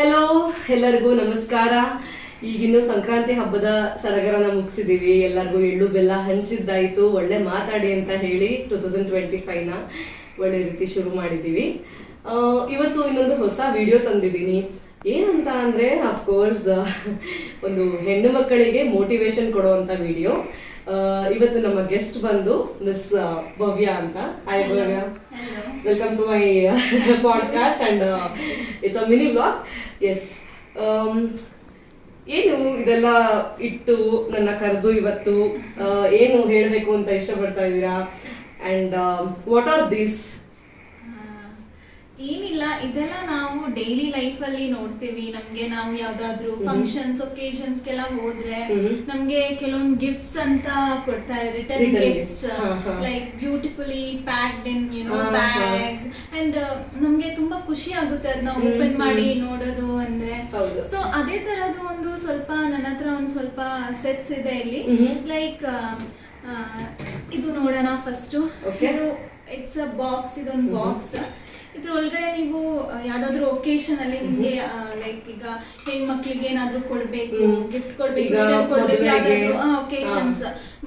Hello, ಎಲ್ಲರಿಗೂ ನಮಸ್ಕಾರ. ಈಗಿನ್ನು ಸಂಕ್ರಾಂತಿ ಹಬ್ಬದ ಸಡಗರನ ಮುಗಿಸಿದೀವಿ. ಎಲ್ಲರಿಗೂ ಎಳ್ಳು ಬೆಲ್ಲ ಹಂಚಿದ್ದಾಯಿತು. ಒಳ್ಳೆ ಮಾತಾಡಿ ಅಂತ ಹೇಳಿ 2025ನ ಒಳ್ಳೆ ರೀತಿ ಶುರು ಮಾಡಿದ್ದೀವಿ. ಇವತ್ತು ಇನ್ನೊಂದು ಹೊಸ ವಿಡಿಯೋ ತಂದಿದ್ದೀನಿ. ಏನಂತ ಅಂದರೆ ಅಫ್ಕೋರ್ಸ್ ಒಂದು ಹೆಣ್ಣು ಮಕ್ಕಳಿಗೆ ಮೋಟಿವೇಶನ್ ಕೊಡುವಂಥ ವಿಡಿಯೋ. ಇವತ್ತು ನಮ್ಮ ಗೆಸ್ಟ್ ಬಂದು ಮಿಸ್ ಭವ್ಯ ಅಂತ. Hi Bhavya, welcome to my podcast and it's a mini blog. Yes, ಏನು ಇದೆಲ್ಲ ಇಟ್ಟು ನನ್ನ ಕರೆದು ಇವತ್ತು ಏನು ಹೇಳಬೇಕು ಅಂತ ಇಷ್ಟಪಡ್ತಾ ಇದ್ದೀರಾ? And what are this? ಏನಿಲ್ಲ, ಇದೆಲ್ಲ ನಾವು ಡೈಲಿ ಲೈಫ್ ಅಲ್ಲಿ ನೋಡ್ತೀವಿ. ನಮ್ಗೆ ನಾವು ಯಾವ್ದಾದ್ರು ಫಂಕ್ಷನ್ಸ್ ಒಕೇಶನ್ಸ್ಗೆಲ್ಲ ಹೋದ್ರೆ ನಮ್ಗೆ ಕೆಲವೊಂದು ಗಿಫ್ಟ್ಸ್ ಅಂತ ಕೊಡ್ತಾರೆ, return gifts like beautifully packed in bags. And ನಮ್ಗೆ ತುಂಬಾ ಖುಷಿ ಆಗುತ್ತೆ ಅದನ್ನ ಓಪನ್ ಮಾಡಿ ನೋಡೋದು ಅಂದ್ರೆ. ಸೊ ಅದೇ ತರದ್ದು ಒಂದು ಸ್ವಲ್ಪ ನನ್ನ ಹತ್ರ ಒಂದು ಸ್ವಲ್ಪ ಸೆಟ್ಸ್ ಇದೆ ಇಲ್ಲಿ. ಲೈಕ್ ಇದು ನೋಡೋಣ ಫಸ್ಟ್. ಇದು ಇಟ್ಸ್ ಅ ಬಾಕ್ಸ್. ಇದೊಂದು ಬಾಕ್ಸ್. ಇದ್ರ ಒಳಗಡೆ ನೀವು ಯಾವ್ದಾದ್ರು ಒಕೇಶನ್ ಅಲ್ಲಿ ನಿಮ್ಗೆ ಲೈಕ್ ಈಗ ಹೆಣ್ಮಕ್ಳಿಗೆ ಏನಾದ್ರು ಕೊಡ್ಬೇಕು, ಗಿಫ್ಟ್ ಕೊಡ್ಬೇಕು, ಯಾವ್ದಾದ್ರು ಒಕೇಶನ್ಸ್,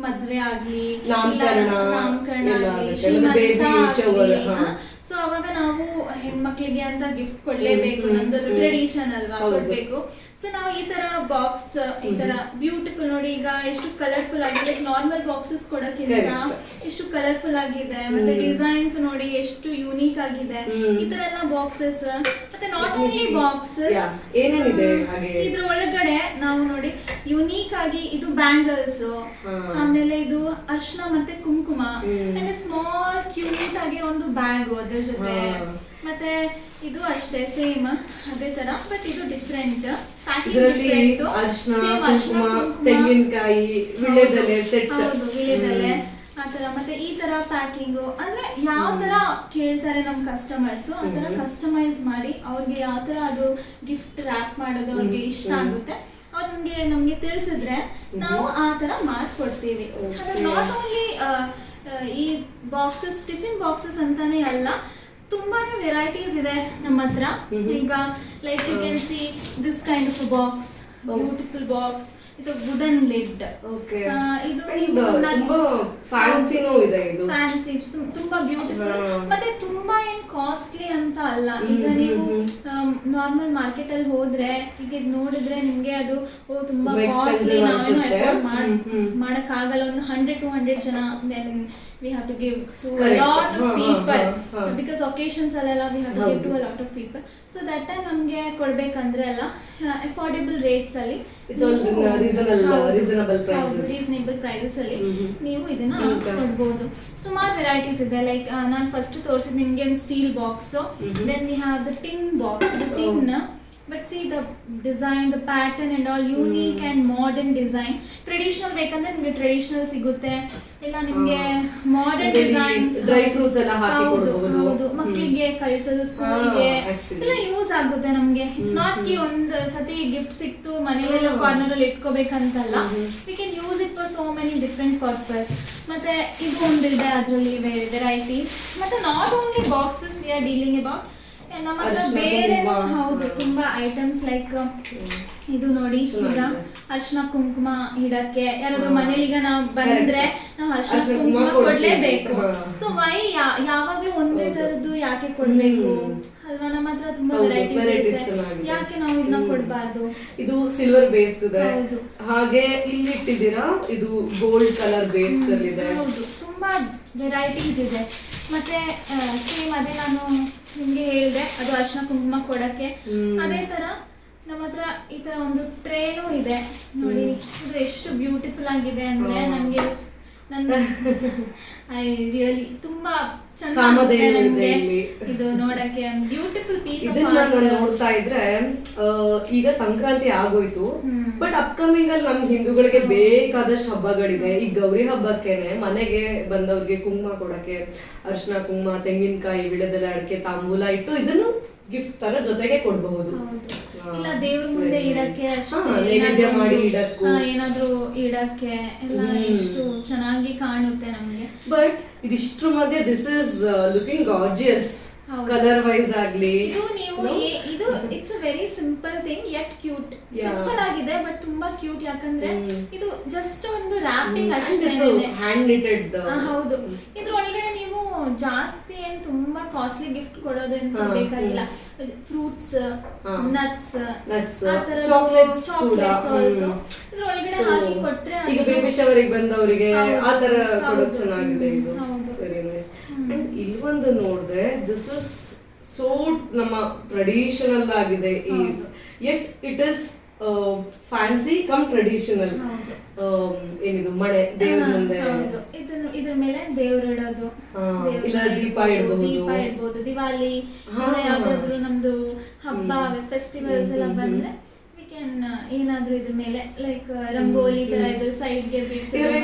ಮದ್ವೆ ಆಗ್ಲಿ, ನಾಮಕರಣ ಆಗ್ಲಿ, ಶ್ರೀಮಂತ ಆಗ್ಲಿ, ಸೊ ಅವಾಗ ನಾವು ಹೆಣ್ಮಕ್ಳಿಗೆ ಅಂತ ಗಿಫ್ಟ್ ಕೊಡ್ಲೇಬೇಕು. ನಮ್ದು ಟ್ರೆಡಿಷನ್ ಅಲ್ವಾ, ಕೊಡ್ಬೇಕು. ಸೊ ನಾವು ಈ ತರ ಬಾಕ್ಸ್, ಈ ತರ ಬ್ಯೂಟಿಫುಲ್ ನೋಡಿ, ಈಗ ಎಷ್ಟು ಕಲರ್ಫುಲ್ ಆಗಿದೆ. ನಾರ್ಮಲ್ ಬಾಕ್ಸಸ್ ಕೊಡಕ್ಕಿಂತ ಎಷ್ಟು ಕಲರ್ಫುಲ್ ಆಗಿದೆ. ಮತ್ತೆ ಡಿಸೈನ್ಸ್ ನೋಡಿ ಎಷ್ಟು ಯೂನಿಕ್ ಆಗಿದೆ. ಈ ತರ ಎಲ್ಲ ಬಾಕ್ಸಸ್. ಮತ್ತೆ ನಾಟ್ ಓನ್ಲಿ ಬಾಕ್ಸಸ್, ಏನೇನಿದೆ ಇದ್ರ ಒಳಗಡೆ ನಾವು ನೋಡಿ ಯುನೀಕ್ ಆಗಿ ಇದು ಬ್ಯಾಂಗಲ್ಸ್, ಆಮೇಲೆ ಇದು ಅರ್ಶನ ಮತ್ತೆ ಕುಂಕುಮ, ಅಂಡ್ ಸ್ಮಾಲ್ ಕ್ಯೂಟ್ ಆಗಿರೋ ಒಂದು ಬ್ಯಾಗ್ ಅದ್ರ ಜೊತೆ. ಮತ್ತೆ ಇದು ಅಷ್ಟೇ ಸೇಮ್ ಅದೇ ತರ, ಬಟ್ ಇದು ಡಿಫ್ರೆಂಟ್. ತೆಂಗಿನಕಾಯಿ, ವಿಳ್ಯದೆಲೆ ಸೆಟ್, ಹೌದು, ವಿಳ್ಯದೆಲೆ ಆ ತರ. ಮತ್ತೆ ಈ ತರ ಪ್ಯಾಕಿಂಗ್ ಅಂದ್ರೆ ಯಾವ ತರ ಕೇಳ್ತಾರೆ ನಮ್ ಕಸ್ಟಮರ್ಸ್, ಆ ತರ ಕಸ್ಟಮೈಸ್ ಮಾಡಿ ಅವ್ರಿಗೆ ಯಾವ ತರ ಅದು ಗಿಫ್ಟ್ ರ್ಯಾಪ್ ಮಾಡೋದು ಅವ್ರಿಗೆ ಇಷ್ಟ ಆಗುತ್ತೆ ಅವ್ರಿಗೆ ನಮ್ಗೆ ತಿಳಿಸಿದ್ರೆ ನಾವು ಆ ತರ ಮಾಡ್ಕೊಡ್ತೀವಿ. ನಾಟ್ ಓನ್ಲಿ ಈ ಬಾಕ್ಸಸ್, ಟಿಫಿನ್ ಬಾಕ್ಸಸ್ ಅಂತಾನೆ ಅಲ್ಲ, ತುಂಬಾನೇ ವೆರೈಟೀಸ್ ಇದೆ ನಮ್ಮ ಹತ್ರ. ಈಗ like you can see this kind of box, beautiful box. ಇದು ವುಡನ್ ಲಿಡ್. ಇದು ತುಂಬಾ ಫ್ಯಾನ್ಸಿನೂ ಇದೆ. ಇದು ಫ್ಯಾನ್ಸಿ, ತುಂಬಾ ಬ್ಯೂಟಿಫುಲ್. ಮತ್ತೆ ತುಂಬಾ ಏನ್ ಕಾಸ್ಟ್ಲಿ ಅಂತ ಅಲ್ಲ. ಈಗ ನೀವು ನಾರ್ಮಲ್ ಮಾರ್ಕೆಟ್ ಅಲ್ಲಿ ಹೋದ್ರೆ ಈಗ ನೋಡಿದ್ರೆ ನಿಮ್ಗೆ ಅದು ತುಂಬಾ ಕಾಸ್ಟ್ಲಿ, ನಾವೇನು ಎಫೋರ್ಡ್ ಮಾಡಕ್ ಆಗಲ್ಲ. ಒಂದು 100-200 ಜನ, then we have to give to a lot of people because occasions ಅಲ್ಲೆಲ್ಲ we have to give to a lot of people. So that time ನಮ್ಗೆ ಕೊಡ್ಬೇಕಂದ್ರೆ ಎಲ್ಲ affordable rates ಅಲ್ಲಿ, ರೀಸನಬಲ್ ಪ್ರೈಸಸ್ ಅಲ್ಲಿ ನೀವು ಇದನ್ನ ಕೊಡ್ಬೋದು. ಸುಮಾರು ವೆರೈಟೀಸ್ ಇದೆ. ಲೈಕ್ ನಾನು ಫಸ್ಟ್ ತೋರಿಸಿದ್ ನಿಮ್ಗೆ ಒಂದು steel box, then we have the tin box. Tin, but see the design, the pattern and all unique and modern design. Traditional ಬೇಕಂದ್ರೆ ನಿಮಗೆ ಟ್ರೆಡಿಷನಲ್ ಸಿಗುತ್ತೆ, ಇಲ್ಲ ನಿಮಗೆ ಮಾಡರ್ನ್ ಡಿಸೈನ್ಸ್, ಡ್ರೈ ಫ್ರೂಟ್ಸ್ ಎಲ್ಲ ಹಾಕಿ ಕೊಡಬಹುದು. ಹೌದು, ಮಕ್ಕಳಿಗೆ ಕಳಿಸೋದು, ಸ್ಕೂಲ್ಗೆ ಎಲ್ಲ ಯೂಸ್ ಆಗುತ್ತೆ ನಮಗೆ. ಇಟ್ಸ್ ನಾಟ್ ಕಿ ಒಂದು ಸತಿ ಗಿಫ್ಟ್ ಸಿಕ್ತು ಮನೆಯಲ್ಲ ಕಾರ್ನರ್ ಅಲ್ಲಿ ಇಟ್ಕೋಬೇಕಂತಲ್ಲ. We can use it for so many different purpose. ಮತ್ತೆ ಇದು ಒಂದಿದೆ, ಅದರಲ್ಲಿ ವೆರೈಟಿ. ಮತ್ತೆ not only boxes we are dealing about. ನಮ್ಮ ಹತ್ರ ಬೇರೆ ಹೌದು ತುಂಬಾ ಐಟಮ್ಸ್. ಲೈಕ್ ಇದು ನೋಡಿ, ಈಗ ಅರ್ಶನ ಕುಂಕುಮ ಇಡಕ್ಕೆ ಯಾರಾದ್ರೂ ಮನೇಲಿ ಈಗ ನಾವು ಬಂದ್ರೆ ನಾವು ಅರ್ಶನ ಕುಂಕುಮ ಕೊಡ್ಲೇಬೇಕು. ಸೊ ವೈ ಯಾವಾಗ್ಲೂ ಒಂದೇ ತರದ್ದು ಯಾಕೆ ಕೊಡ್ಬೇಕು ಅಲ್ವಾ? ನಮ್ಮ ಹತ್ರ ತುಂಬಾ ವೆರೈಟೀಸ್ ಇದೆ, ಯಾಕೆ ನಾವು ಇದನ್ನ ಕೊಡ್ಬಾರ್ದು? ಇದು ಸಿಲ್ವರ್ ಬೇಸ್ಡ್ ಇದೆ. ಹಾಗೆ ಇಲ್ಲಿ ಇಟ್ಟಿದ್ದೀರಾ, ಇದು ಗೋಲ್ಡ್ ಕಲರ್ ಬೇಸ್ಡ್ ಅಲ್ಲಿ ಇದೆ. ಹೌದು, ತುಂಬಾ ವೆರೈಟೀಸ್ ಇದೆ. ಮತ್ತೆ ಸೇಮ್ ಅದೇ ನಾನು ನಿಮ್ಗೆ ಹೇಳಿದೆ, ಅದು ಅರ್ಶನ ಕುಂಕುಮ ಕೊಡಕ್ಕೆ. ಅದೇ ತರ ನಮ್ಮ ಹತ್ರ ಈ ತರ ಒಂದು ಟ್ರೇನು ಇದೆ ನೋಡಿ. ಇದು ಎಷ್ಟು ಬ್ಯೂಟಿಫುಲ್ ಆಗಿದೆ ಅಂದ್ರೆ ನನಗೆ ಐ ರಿಯಲಿ ತುಂಬಾ ಚೆನ್ನಾಗಿದೆ ಇದು ನೋಡಕ್ಕೆ. Beautiful piece. ಇದನ್ನ ನೋಡ್ತಾ ಇದ್ರೆ ಈಗ ಸಂಕ್ರಾಂತಿ ಆಗೋಯ್ತು, ಬಟ್ ಅಪ್ಕಮಿಂಗ್ ಅಲ್ಲಿ ನಮ್ ಹಿಂದೂಗಳಿಗೆ ಬೇಕಾದಷ್ಟು ಹಬ್ಬಗಳಿದೆ. ಈ ಗೌರಿ ಹಬ್ಬಕ್ಕೇನೆ ಮನೆಗೆ ಬಂದವ್ರಿಗೆ ಕುಂಕುಮ ಕೊಡಕ್ಕೆ ಅರ್ಶನ ಕುಂಕುಮ, ತೆಂಗಿನಕಾಯಿ, ವಿಳ್ಯದೆಲೆ, ಅಡಿಕೆ, ತಾಂಬೂಲ ಇಟ್ಟು ಇದನ್ನು ಗಿಫ್ಟ್ ತರ ಜೊತೆಗೆ ಕೊಡಬಹುದು. ಇಲ್ಲ ದೇವ್ರ ಮುಂದೆ ಇಡಕ್ಕೆ, ನೈವೇದ್ಯ ಮಾಡಿ ಇಡಕ್ಕೂ, ಏನಾದ್ರೂ ಇಡಕ್ಕೆ ಎಲ್ಲ ಎಷ್ಟು ಚೆನ್ನಾಗಿ ಕಾಣುತ್ತೆ ನಮ್ಗೆ. ಬಟ್ ಇದಿಷ್ಟ್ರ ಮಧ್ಯೆ ದಿಸ್ ಇಸ್ ಲುಕಿಂಗ್ ಗಾರ್ಜಿಯಸ್. ಹೌದು. ಕಲರ್ ವೈಸ್ ಆಗ್ಲಿ. ಇದು ನೀವು ಇದು it's a very simple thing yet cute. Yeah. Simple ಆಗಿದೆ ಬಟ್ ತುಂಬಾ ಕ್ಯೂಟ್, ಯಾಕಂದ್ರೆ ಇದು ಜಸ್ಟ್ ಒಂದು ರ್ಯಾಪಿಂಗ್ ಅಷ್ಟೇ. ಹ್ಯಾಂಡ್ ನಿಟೆಡ್. ಹೌದು. ಇದ್ರ ಒಳಗಡೆ ನೀವು ಜಾಸ್ತಿ ಏನ್ ತುಂಬಾ ಕಾಸ್ಟ್ಲಿ ಗಿಫ್ಟ್ ಕೊಡೋದಂತ ಬೇಕಾಗಿಲ್ಲ. ಫ್ರೂಟ್ಸ್, ನಟ್ಸ್, ಚಾಕ್ಲೇಟ್ಸ್ ಕೂಡ. ಆಲ್ಸೋ ಇದ್ರ ಒಳಗಡೆ ಹಾಕಿ ಕೊಟ್ರೆ ಈಗ ಬೇಬಿ ಶವರಿಗೆ ಬಂದವರಿಗೆ ಆ ತರ ಕೊಡೋದು ಚೆನ್ನಾಗಿದೆ ಇದು. Very nice. ಅಂಡ್ ಇಲ್ಲೊಂದು ನೋಡಿದೆ, ದಿಸ್ ಇಸ್ ಸೋ ನಮ್ಮ ಟ್ರೆಡಿಷನಲ್ ಆಗಿದೆ ಈ, yet it is fancy come traditional. ಏನಿದು ಮಣೆ ದೇವ್ರ ಮುಂದೆ ಇದ್ರ ಮೇಲೆ ದೇವ್ರ ಇಡೋದು, ಇಲ್ಲ ದೀಪ ಇಡ್ಬೋದು. ದಿವಾಲಿ ಯಾವ್ದಾದ್ರು ನಮ್ದು ಹಬ್ಬ ಫೆಸ್ಟಿವಲ್ಸ್ ಎಲ್ಲ ಬಂದ್ರೆ ಏನಾದ್ರೂ ಇದ್ರ ಮೇಲೆ ಲೈಕ್ ರಂಗೋಲಿ ತರ ಇದ್ರ ಸೈಡ್ ಗೆ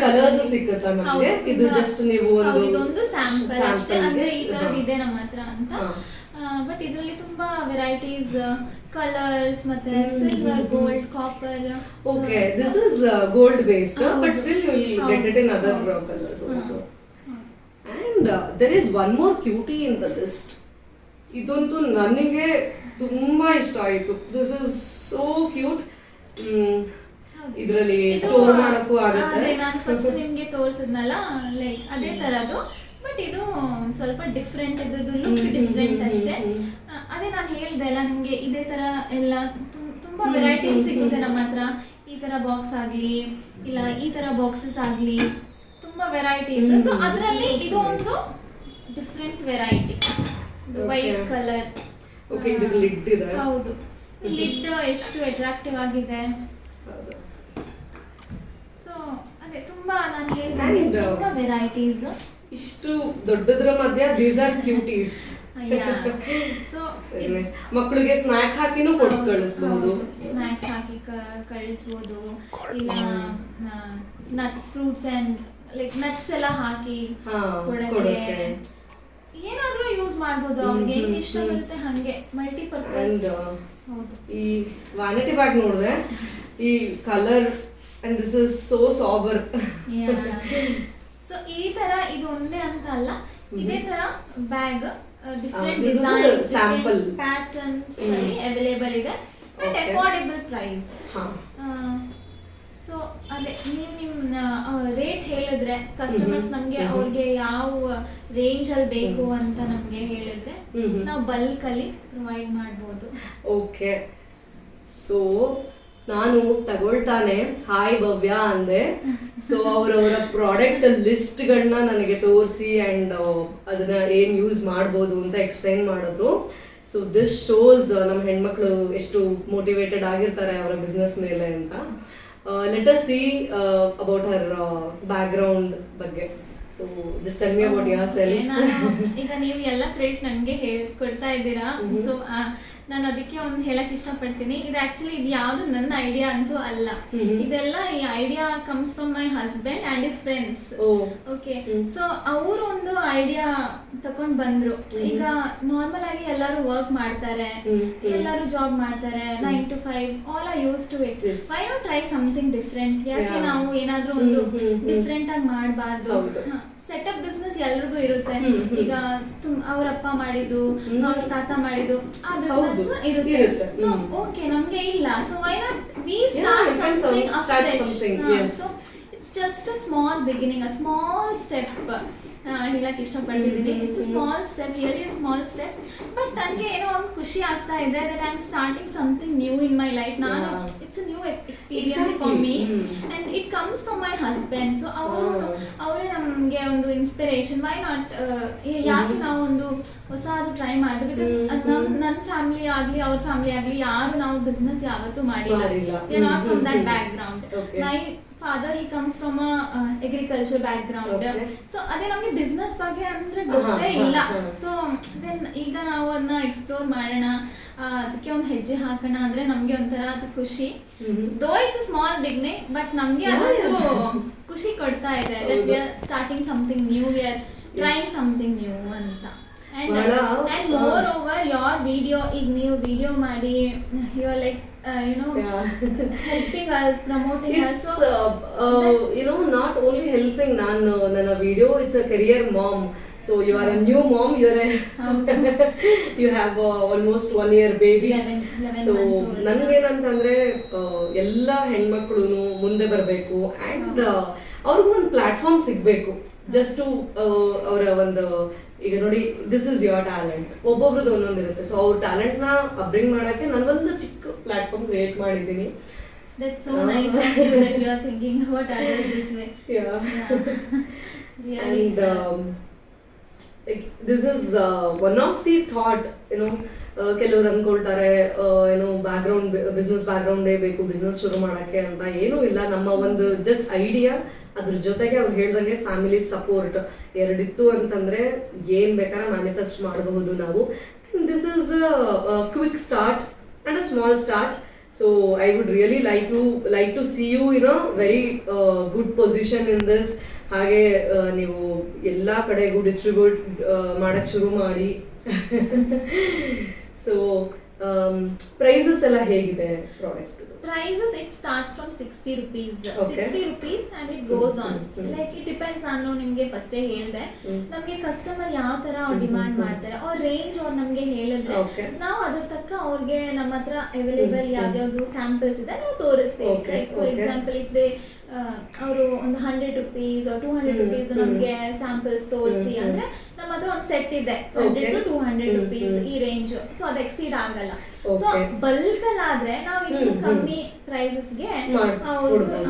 ಕಲರ್ಸ್ ಸಿಕ್ಕುತ್ತಾ ನಮಗೆ? ಇದು ಜಸ್ಟ್ ನೀವು ಇದೊಂದು ಸ್ಯಾಂಪಲ್ ಅಷ್ಟೇ, ಅಂದ್ರೆ ಈ ತರದ್ ಇದೆ ನಮ್ಮ ಹತ್ರ ಅಂತ. ಬಟ್ ಇದರಲ್ಲಿ ತುಂಬಾ ವೆರೈಟೀಸ್, ಕಲರ್ಸ್ ಮತ್ತೆ silver, gold, copper. Okay, this is gold based, but still you will get it in other colors also. And there is one more cutie in the list. ಇದಂತೂ ನನಗೆ ತುಂಬಾ ಇಷ್ಟ ಆಯ್ತು. This is so cute. ಇದರಲ್ಲಿ store ಮಾಡಕ್ಕೂ ಆಗುತ್ತೆ. ನಾನು first ನಿಮ್ಗೆ ತೋರಿಸಿದ್ನಲ್ಲ ಲೈಕ್ ಅದೇ ತರದ್ದು, ಬಟ್ ಇದು ಸ್ವಲ್ಪ ಡಿಫ್ರೆಂಟ್, ಇದ್ರದ್ದು ಲುಕ್ ಡಿಫ್ರೆಂಟ್ ಅಷ್ಟೇ. ಅದೇ ನಾನು ಹೇಳ್ದೆ ಅಲ್ಲ ನಿಮ್ಗೆ ಇದೇ ತರ ಎಲ್ಲ ತುಂಬಾ ವೆರೈಟೀಸ್ ಸಿಗುತ್ತೆ ನಮ್ಮ ಹತ್ರ. ಈ ತರ ಬಾಕ್ಸ್ ಆಗ್ಲಿ, ಇಲ್ಲ ಈ ತರ ಬಾಕ್ಸಸ್ ಆಗ್ಲಿ, ತುಂಬಾ ವೆರೈಟೀಸ್. ಸೊ ಅದರಲ್ಲಿ ಇದು ಒಂದು different variety, white colour. Okay, ಇದು ಲಿಡ್ ಇದೆ. ಹೌದು, ಲಿಡ್ ಎಷ್ಟು ಅಟ್ರಾಕ್ಟಿವ್ ಆಗಿದೆ. ಸೊ ಅದೇ ತುಂಬಾ ನಾನು ಹೇಳಿದೆ ತುಂಬಾ ವೆರೈಟೀಸ್. ಇಷ್ಟು ದೊಡ್ಡದ್ರ ಮಧ್ಯ ದೀಸ್ ಆರ್ ಕ್ಯೂಟೀಸ್. ಸೊ ಮಕ್ಕಳಿಗೆ ಸ್ನಾಕ್ ಹಾಕಿನೂ ಕೊಟ್ಟು ಕಳಿಸಬಹುದು. ಸ್ನಾಕ್ಸ್ ಹಾಕಿ ಕಳಿಸಬಹುದು, ಇಲ್ಲ nuts, fruits and like nuts ಎಲ್ಲ ಹಾಕಿ ಕೊಡಕ್ಕೆ ಏನಾದ್ರೂ ಯೂಸ್ ಮಾಡಬಹುದು. ಅವ್ರಿಗೆ ಹೆಂಗ್ ಇಷ್ಟ ಬರುತ್ತೆ ಹಂಗೆ ಮಲ್ಟಿಪರ್ಪಸ್. ಹೌದು. ಈ ವ್ಯಾನಿಟಿ ಬ್ಯಾಗ್ ನೋಡಿದೆ, ಈ colour and this is so sober. So ಈ ತರ ಇದು ಒಂದೇ ಅಂತ ಅಲ್ಲ, ಇದೇ ತರ bag different designs, sample patterns available ಇದೆ ಅಟ್ ಅಫೋರ್ಡೆಬಲ್ ಪ್ರೈಸ್. ಸೊ ಅದೇ ನೀವು ನಿಮ್ಮ ರೇಟ್ ಹೇಳಿದ್ರೆ ಕಸ್ಟಮರ್ಸ್ ನಮಗೆ ಅವ್ರಿಗೆ ಯಾವ ರೇಂಜ್ ಅಲ್ಲಿ ಬೇಕು ಅಂತ ನಮಗೆ ಹೇಳಿದ್ರೆ ನಾವು ಬಲ್ಕ್ ಅಲ್ಲಿ ಪ್ರೊವೈಡ್ ಮಾಡ್ಬೋದು. ಓಕೆ, ಸೊ ನಾನು ತಗೊಳ್ತಾನೆ ಹಾಯ್ ಭವ್ಯ ಅಂದೆ. ಸೊ ಅವರವರ ಪ್ರಾಡಕ್ಟ್ ಲಿಸ್ಟ್ಗಳನ್ನ ನನಗೆ ತೋರಿಸಿ ಆ್ಯಂಡ್ ಅದನ್ನ ಏನು ಯೂಸ್ ಮಾಡ್ಬೋದು ಅಂತ ಎಕ್ಸ್ಪ್ಲೈನ್ ಮಾಡಿದ್ರು. ಸೊ ದಿಸ್ ಶೋಸ್ ನಮ್ಮ ಹೆಣ್ಮಕ್ಳು ಎಷ್ಟು ಮೋಟಿವೇಟೆಡ್ ಆಗಿರ್ತಾರೆ ಅವರ ಬಿಸ್ನೆಸ್ ಮೇಲೆ ಅಂತ. Let us see about her background ಬಗ್ಗೆ. So just tell me about yourself. ಈಗ ನೀವು ಎಲ್ಲ ಕ್ರೆಡಿಟ್ ನನಗೆ ಕೊಡ್ತಾ ಇದ್ದೀರಾ. ಸೊ ನಾನು ಅದಕ್ಕೆ ಒಂದು ಹೇಳಕ್ ಇಷ್ಟಪಡ್ತೀನಿ, ಇದು ಆಕ್ಚುಲಿ ಇದು ಯಾವ್ದು ನನ್ನ ಐಡಿಯಾ ಅಂತೂ ಅಲ್ಲ. ಇದೆಲ್ಲ ಈ idea comes from my husband and his friends. Okay, so ಅವರು ಒಂದು ಐಡಿಯಾ ತಕೊಂಡ್ ಬಂದ್ರು. ಈಗ ನಾರ್ಮಲ್ ಆಗಿ ಎಲ್ಲರೂ ವರ್ಕ್ ಮಾಡ್ತಾರೆ, ಎಲ್ಲರೂ ಜಾಬ್ ಮಾಡ್ತಾರೆ, 9 to 5 all are use to it. Why not try something different? ಯಾಕೆ ನಾವು ಏನಾದ್ರೂ ಒಂದು ಡಿಫ್ರೆಂಟ್ ಆಗಿ ಮಾಡಬಾರ್ದು? ಸೆಟಪ್ ಬಿಸ್ನೆಸ್ ಎಲ್ರಿಗೂ ಇರುತ್ತೆ. ಈಗ ಅವ್ರ ಅಪ್ಪ ಮಾಡಿದ್ದು, ಅವ್ರ ತಾತ ಮಾಡಿದ್ದು ಆ ಬಿಸ್ನೆಸ್ ಇರುತ್ತೆ. ಸೊ ಓಕೆ, ನಮ್ಗೆ ಇಲ್ಲ, so why not we start something afresh. So it's just a small beginning, a small step ಹೇಳಕ್ ಇಷ್ಟಪಡ್ತಿದ್ದೀನಿ. It's a small step, really a small step. But ನನಗೆ ಏನೋ ಒಂದು ಖುಷಿ ಆಗ್ತಾ ಇದೆ that I am starting something new in my life. ನಾನು it's a new experience for me and it comes from my husband. So ಅವರೇ ನಮಗೆ ಒಂದು ಇನ್ಸ್ಪಿರೇಷನ್. ವೈ ನಾಟ್, ಯಾಕೆ ನಾವು ಒಂದು ಹೊಸದು ಟ್ರೈ ಮಾಡಿದ್ವಿ? ಬಿಕಾಸ್ ನನ್ನ ಫ್ಯಾಮಿಲಿ ಆಗ್ಲಿ ಅವ್ರ ಫ್ಯಾಮಿಲಿ ಆಗ್ಲಿ ಯಾರು ನಾವು ಬಿಸ್ನೆಸ್ ಯಾವತ್ತೂ ಮಾಡಿಲ್ಲ. We are not from that back ground. My father he comes from a agriculture background. So ಅದೇ ನಮಗೆ ಬಿಸ್ನೆಸ್ ಬಗ್ಗೆ ಅಂದ್ರೆ ಗೊತ್ತೇ ಇಲ್ಲ. ಸೊ ದೆನ್ ಈಗ ನಾವು ಅದನ್ನ ಎಕ್ಸ್ಪ್ಲೋರ್ ಮಾಡೋಣ, ಅದಕ್ಕೆ ಒಂದು ಹೆಜ್ಜೆ ಹಾಕೋಣ ಅಂದ್ರೆ ನಮ್ಗೆ ಒಂಥರ ಅದು ಖುಷಿ. ದೋ it's a small beginning, but ನಮ್ಗೆ ಅದೊಂದು ಖುಷಿ ಕೊಡ್ತಾ ಇದೆ that we are starting something new, we are trying something new ಅಂತ. And moreover your video, ಈಗ ನೀವು ವಿಡಿಯೋ ಮಾಡಿ you are like helping us, promoting us. So not only helping, ನಾನು ನನ್ನ video, it's a career mom. So so you are a new mom, you have almost 1 year baby. So ನನ್ಗೇನಂತಂದ್ರೆ ಎಲ್ಲ ಹೆಣ್ಮಕ್ಳು ಮುಂದೆ ಬರಬೇಕು ಅಂಡ್ ಅವ್ರಿಗೂ ಒಂದು ಪ್ಲಾಟ್ಫಾರ್ಮ್ ಸಿಗ್ಬೇಕು. ಜಸ್ಟ್ ಟು ಅವರ ಒಂದು, ಈಗ ನೋಡಿ ದಿಸ್ ಇಸ್ ಯುವರ್ ಟ್ಯಾಲೆಂಟ್, ಒಬ್ಬೊಬ್ರದ್ದು ಒಂದೊಂದಿರುತ್ತೆ. ಸೊ ಅವ್ರ ಟ್ಯಾಲೆಂಟ್ನ ಅಬ್ರಿಂಗ್ ಮಾಡೋಕ್ಕೆ ನಾನೊಂದು ಚಿಕ್ಕ ಪ್ಲಾಟ್ಫಾರ್ಮ್ ಕ್ರಿಯೇಟ್ ಮಾಡಿದ್ದೀನಿ. That's so nice of you that you are thinking about others this way. Yeah. Really. And this is one of the thought, ಕೆಲವರು ಅನ್ಕೊಳ್ತಾರೆ ಬ್ಯಾಕ್ಗ್ರೌಂಡ್, ಬಿಸ್ನೆಸ್ ಬ್ಯಾಕ್ಗ್ರೌಂಡೇ ಬೇಕು ಬಿಸ್ನೆಸ್ ಶುರು ಮಾಡೋಕ್ಕೆ ಅಂತ. ಏನೂ ಇಲ್ಲ, ನಮ್ಮ ಒಂದು ಜಸ್ಟ್ ಐಡಿಯಾ, ಅದ್ರ ಜೊತೆಗೆ ಅವ್ರು ಹೇಳ್ದಂಗೆ ಫ್ಯಾಮಿಲಿ ಸಪೋರ್ಟ್ ಎರಡಿತ್ತು ಅಂತಂದ್ರೆ ಏನ್ ಬೇಕಾದ್ರೆ ಮ್ಯಾನಿಫೆಸ್ಟ್ ಮಾಡಬಹುದು ನಾವು. This is a quick start and a small start. So I would really like to see you in a very good position in this. ಹಾಗೆ ನೀವು ಎಲ್ಲ ಕಡೆಗೂ ಡಿಸ್ಟ್ರಿಬ್ಯೂಟ್ ಮಾಡಕ್ ಶುರು ಮಾಡಿ. ಸೊ ಪ್ರೈಸಸ್ ಎಲ್ಲ ಹೇಗಿದೆ product? Prices, it starts from 60 rupees. Okay. 60 rupees and it goes on. Like it depends on ನಿಮಗೆ ಫಸ್ಟ್ ಹೇಳಿದೆ, ನಮಗೆ ಕಸ್ಟಮರ್ ಯಾವ ತರ ಅವ್ರು ಡಿಮಾಂಡ್ ಮಾಡ್ತಾರೆ, ಅವ್ರ ರೇಂಜ್ ಅವ್ರು ನಮಗೆ ಹೇಳಿದ್ರೆ ನಾವು ಅದ್ರ ತಕ್ಕ ಅವ್ರಿಗೆ ನಮ್ಮ ಹತ್ರ ಅವೈಲೇಬಲ್ ಯಾವ್ಯಾವ್ದು ಸ್ಯಾಂಪಲ್ಸ್ ಇದೆ ನಾವು ತೋರಿಸ್ತೀವಿ. Like for example if they ಅವರು ಒಂದು 100 rupees or 200 rupees ನಮಗೆ ಸ್ಯಾಂಪಲ್ಸ್ ತೋರಿಸಿ ಅಂದ್ರೆ ನಮ್ಮ ಹತ್ರ ಒಂದು ಸೆಟ್ ಇದೆ 100 to 200 rupees ಈ ರೇಂಜ್. ಸೊ ಅದು ಎಕ್ಸೀಡ್ ಆಗಲ್ಲ. ಸೊ ಬಲ್ಕ್ ಅಲ್ಲಾದ್ರೆ ನಾವು ಇನ್ನೂ ಕಮ್ಮಿ ಪ್ರೈಸಸ್ಗೆ ಮಾಡ್ಕೊಡ್ತೀವಿ.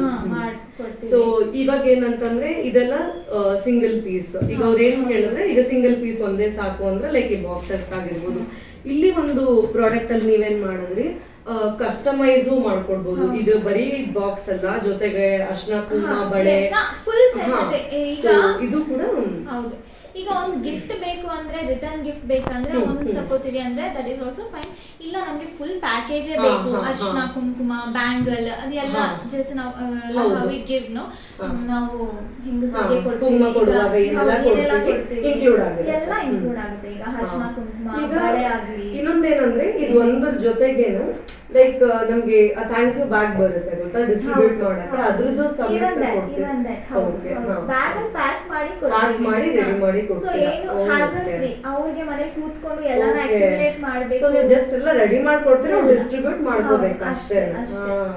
ಸೊ ಇವಾಗ ಏನಂತಂದ್ರೆ ಇದೆಲ್ಲ ಸಿಂಗಲ್ ಪೀಸ್. ಈಗ ಅವ್ರು ಏನ್ ಹೇಳಿದ್ರೆ ಈಗ ಸಿಂಗಲ್ ಪೀಸ್ ಒಂದೇ ಸಾಕು ಅಂದ್ರೆ ಲೈಕ್ ಈ ಬಾಕ್ಸಸ್ ಆಗಿರ್ಬೋದು. ಇಲ್ಲಿ ಒಂದು ಪ್ರಾಡಕ್ಟ್ ಅಲ್ಲಿ ನೀವೇನ್ ಮಾಡಿದ್ರಿ, ಕಸ್ಟಮೈಸು ಮಾಡ್ಕೊಡ್ಬೋದು. ಇದು ಬರೀ ಬಾಕ್ಸ್ ಅಲ್ಲ, ಜೊತೆಗೆ ಅರ್ಶಿನ ಕುಂಕುಮ ಬಳೆ ಇದು ಕೂಡ. ಹೌದು, ಈಗ ಒಂದು ಗಿಫ್ಟ್ ಬೇಕು ಅಂದ್ರೆ, ರಿಟರ್ನ್ ಗಿಫ್ಟ್ ಬೇಕಂದ್ರೆ ಒಂದು ತಗೋತೀವಿ ಅಂದ್ರೆ ದಟ್ ಈಸ್ ಆಲ್ಸೋ ಫೈನ್. ಇಲ್ಲ ನಮ್ಗೆ ಫುಲ್ ಪ್ಯಾಕೇಜೇ ಬೇಕು, ಅರ್ಶಿನ ಕುಂಕುಮ ಬ್ಯಾಂಗಲ್ ಅದೆಲ್ಲ ಜಸ್ಟ್ ನಾವು ವಿ ಗಿವ್ ನಾವು ಹಿಂಗಸರಿಗೆ ಕೊಡ್ತೀವಿ, ಎಲ್ಲ ಇನ್ಕ್ಲೂಡ್ ಆಗುತ್ತೆ. ಈಗ ಅರ್ಶಿನ ಕುಂಕುಮ ಬಳೆ ಆಗಲಿ. ಇನ್ನೊಂದೇನಂದ್ರೆ ಇದು ಒಂದ್ರ ಜೊತೆಗೇನು ಲೈಕ್ ನಮ್ಗೆ ಥ್ಯಾಂಕ್ ಯು ಬ್ಯಾಗ್ ಬರುತ್ತೆ ಗೊತ್ತಾ, ಡಿಸ್ಟ್ರಿಬ್ಯೂಟ್ ಮಾಡಕ್ಕೆ. ಅದ್ರದ್ದು ಸಮೇತ ಕೊಡ್ತೀವಿ. ಪ್ಯಾಕ್ ಮಾಡಿ ರೆಡಿ ಮಾಡಿ ಅವ್ರಿಗೆ ಮನೆ ಕೂತ್ಕೊಂಡು ಎಲ್ಲಾನ ಅಕ್ಯುಮುಲೇಟ್ ಮಾಡ್ಬೇಕು. ಸೊ ನೀವು ಜಸ್ಟ್ ಎಲ್ಲ ರೆಡಿ ಮಾಡ್ಕೊಡ್ತೀವಿ, ನಾವು ಡಿಸ್ಟ್ರಿಬ್ಯೂಟ್ ಮಾಡ್ಕೋಬೇಕು ಅಷ್ಟೇ.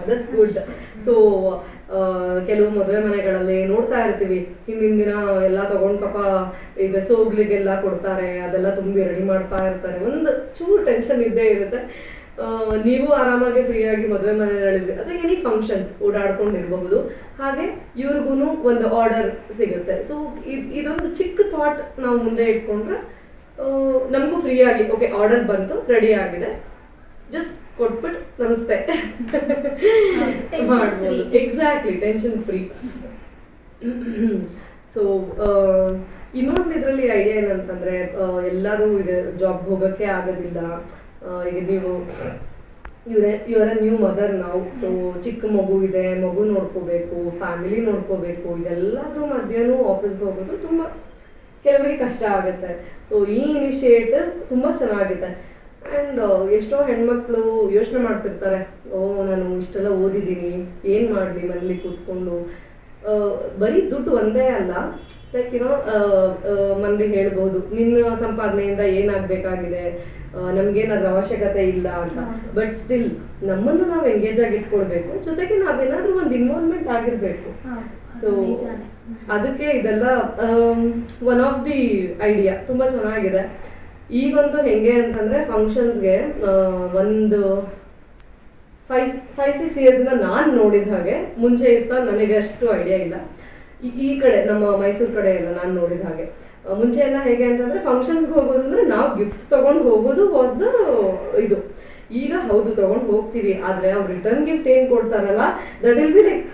That's good. ಸೊ ಕೆಲವು ಮದುವೆ ಮನೆಗಳಲ್ಲಿ ನೋಡ್ತಾ ಇರ್ತೀವಿ, ಹಿಂದಿನ ದಿನ ಎಲ್ಲ ತಗೊಂಡ್ ಪಾಪ ಈಗ ಸೋಗ್ಲಿಗೆಲ್ಲ ಕೊಡ್ತಾರೆ, ಅದೆಲ್ಲ ತುಂಬಿ ರೆಡಿ ಮಾಡ್ತಾ ಇರ್ತಾರೆ. ಒಂದು ಚೂರು ಟೆನ್ಷನ್ ಇದ್ದೇ ಇರುತ್ತೆ. ನೀವು ಆರಾಮಾಗಿ ಫ್ರೀ ಆಗಿ ಮದುವೆ ಮನೆಗಳಿದ್ರೆ ಅಥವಾ ಎನಿ ಫಂಕ್ಷನ್ಸ್ ಓಡಾಡ್ಕೊಂಡಿರಬಹುದು. ಹಾಗೆ ಇವ್ರಿಗೂ ಒಂದು ಆರ್ಡರ್ ಸಿಗುತ್ತೆ. ಸೊ ಇದೊಂದು ಚಿಕ್ಕ ಥಾಟ್ ನಾವು ಮುಂದೆ ಇಟ್ಕೊಂಡ್ರೆ ನಮಗೂ ಫ್ರೀ ಆಗಿ ಓಕೆ ಆರ್ಡರ್ ಬಂತು, ರೆಡಿ ಆಗಿದೆ, ಜಸ್ಟ್ ಕೊಟ್ಬಿಟ್ಟು ನಮಸ್ತೆ ಮಾಡ್ಬೋದು. Exactly, tension free. ಸೊ ಇನ್ನೊಂದು ಇದರಲ್ಲಿ ಐಡಿಯಾ ಏನಂತಂದ್ರೆ, ಎಲ್ಲರೂ ಈಗ ಜಾಬ್ ಹೋಗಕ್ಕೆ ಆಗೋದಿಲ್ಲ. ಈಗ ನೀವು ಇವರ ನ್ಯೂ ಮದರ್ ನಾವು. ಸೊ ಚಿಕ್ಕ ಮಗು ಇದೆ, ಮಗು ನೋಡ್ಕೋಬೇಕು, ಫ್ಯಾಮಿಲಿ ನೋಡ್ಕೋಬೇಕು, ಇದೆಲ್ಲದ್ರ ಮಧ್ಯನೂ ಆಫೀಸ್ಗೆ ಹೋಗೋದು ತುಂಬಾ ಕೆಲವರಿಗೆ ಕಷ್ಟ ಆಗುತ್ತೆ. ಸೊ ಈ ಇನಿಷಿಯೇಟಿವ್ ತುಂಬಾ ಚೆನ್ನಾಗಿದೆ. ಅಂಡ್ ಎಷ್ಟೋ ಹೆಣ್ಮಕ್ಳು ಯೋಚನೆ ಮಾಡ್ತಿರ್ತಾರೆ, ನಾನು ಇಷ್ಟೆಲ್ಲ ಓದಿದ್ದೀನಿ, ಏನ್ ಮಾಡ್ಲಿ ಮನೇಲಿ ಕೂತ್ಕೊಂಡು. ಬರೀ ದುಡ್ಡು ಒಂದೇ ಅಲ್ಲ, ಲೈಕ್ ಮಂದಿಗೆ ಹೇಳ್ಬೋದು ನಿನ್ನ ಸಂಪಾದನೆಯಿಂದ ಏನಾಗಬೇಕಾಗಿದೆ, ನಮ್ಗೇನಾದ್ರೂ ಅವಶ್ಯಕತೆ ಇಲ್ಲ ಅಂತ. ಬಟ್ ಸ್ಟಿಲ್ ನಮ್ಮನ್ನು ನಾವು ಎಂಗೇಜ್ ಆಗಿ ಇಟ್ಕೊಳ್ಬೇಕು, ಜೊತೆಗೆ ನಾವೇನಾದ್ರೂ ಒಂದು ಇನ್ವಾಲ್ವ್ಮೆಂಟ್ ಆಗಿರ್ಬೇಕು. ಸೊ ಅದಕ್ಕೆ ಇದೆಲ್ಲ ಒನ್ ಆಫ್ ದಿ ಐಡಿಯಾ ತುಂಬಾ ಚೆನ್ನಾಗಿದೆ. ಈಗೊಂದು ಹೆಂಗೆ ಅಂತಂದ್ರೆ ಫಂಕ್ಷನ್ಸ್ಗೆ ಒಂದು 5-6 years ಇಂದ ನಾನು ನೋಡಿದ ಹಾಗೆ, ಮುಂಚೆ ಇತ್ತ ನನಗೆ ಅಷ್ಟು ಐಡಿಯಾ ಇಲ್ಲ. ಈ ಕಡೆ ನಮ್ಮ ಮೈಸೂರು ಕಡೆ ಎಲ್ಲ ನಾನು ನೋಡಿದ ಹಾಗೆ ಮುಂಚೆ ಎಲ್ಲ ಹೇಗೆ ಅಂತಂದ್ರೆ ಫಂಕ್ಷನ್ಸ್ಗೆ ಹೋಗೋದು ಅಂದ್ರೆ ನಾವು ಗಿಫ್ಟ್ ತಗೊಂಡು ಹೋಗೋದು ವಾಸ್ ದ ಇದು. ಈಗ ಹೌದು ತಗೊಂಡು ಹೋಗ್ತೀವಿ, ಆದ್ರೆ ಅವ್ರು ರಿಟರ್ನ್ ಗಿಫ್ಟ್ ಏನ್ ಕೊಡ್ತಾರಲ್ಲ ದಟ್ ವಿಲ್ ಬಿ ಲೈಕ್